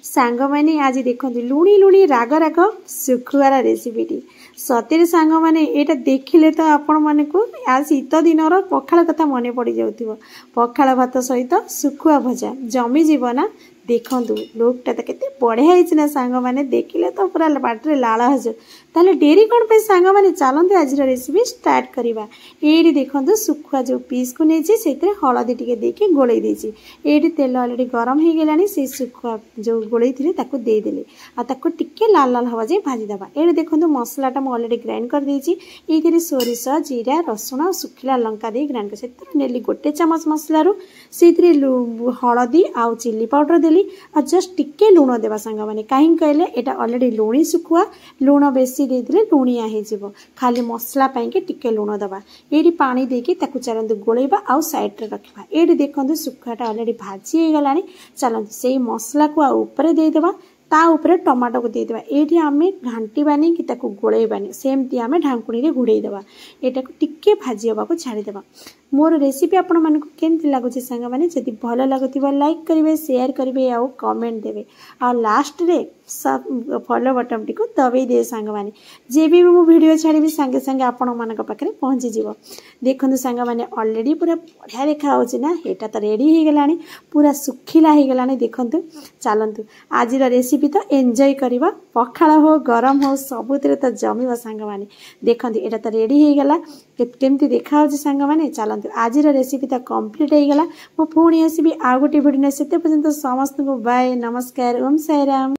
सांग माने आज देखते लुणी लुणी राग राग सुखुआर रेसिपीटी सतरे सांग माने एटा देखिले तो आपण माने को आज शीत दिन पखाल कथा मन पड़ जाउथिबो। पखाल भात सहित सुखुआ भजा जमी जीव ना। देखु लुकटा तो केते बढ़िया है ना सांग माने देखिले तो पूरा पाटे लाल हज। ताले डेरी कौन पे सांग माने चलते आज रेसिपी स्टार्ट करवा। ये देखो सुखुआ जो पीस को नहीं से हलदी टिके देके गोलई देछि। ये तेल अलरेडी गरम हो गलानी से सुखुआ जो गोलई थे ताको दे देले आ ताको टिके लाल लाल हवा जाए भाजी दबा। ये देखो मसलाटा मु अलरेडी ग्राइंड कर देछि। ये सोरिष जीरा रसुण और सुखिला लंका दे ग्राइंड कर से नेली गोटे चमच मसलारू से हलदी आउ चिल्ली पाउडर देली आ जस्ट टिके लुण देवा सांग माने कहीं कहले एटा अलरेडी लुणी सुखुआ लुण बेसी देले लुणिया हो जीवो खाली मसला पाइके टिके लुण दबा। ये पानी देके ताकू चलतु गोलेबा आउ साइड रे रखबा। ये देखो सुखुआटा अलरेडी भाजी हो गलानी चलतु से मसला को ऊपर दे देबा ता ऊपर टमाटो को देदेबा। ये आम घाटीबानी कि गोलेबानी सेमती आम ढांकुणी रे घोड़े देवा। यहाँ को टिके भाजी हवा को छाड़ीदेवा। मोर रेसिपी आपण मानक केमती लगुच सांग माने जदि भल लगुथिबा लाइक करिवे शेयर करिवे आउ कमेंट देवे आ लास्ट रे सब फॉलो बटन टी को दबे दे सांग माने जे भी मु वीडियो छाड़ीबी संगे संगे आपण मानक पाखरे पहुंची जीवो। देखंतु सांग माने ऑलरेडी पूरा बढ़िया देखा होची ना। एटा तो रेडी हो गलानी पूरा सुखिला हो गलानी। देखंतु चलंतु आज रेसिपी तो एंजॉय करवा। पखाल हो गरम हो सबुतिर तो जमीव सांग माने। देखंतु एटा तो रेडी हो गला केमती देखा होची सांग माने। चलंतु आज रेसिपी तो कंप्लीट हो गला। मु पुणी आसीबी आ गोटे वीडियो से पर्यंत समस्त को बाय नमस्कार ओम साईराम।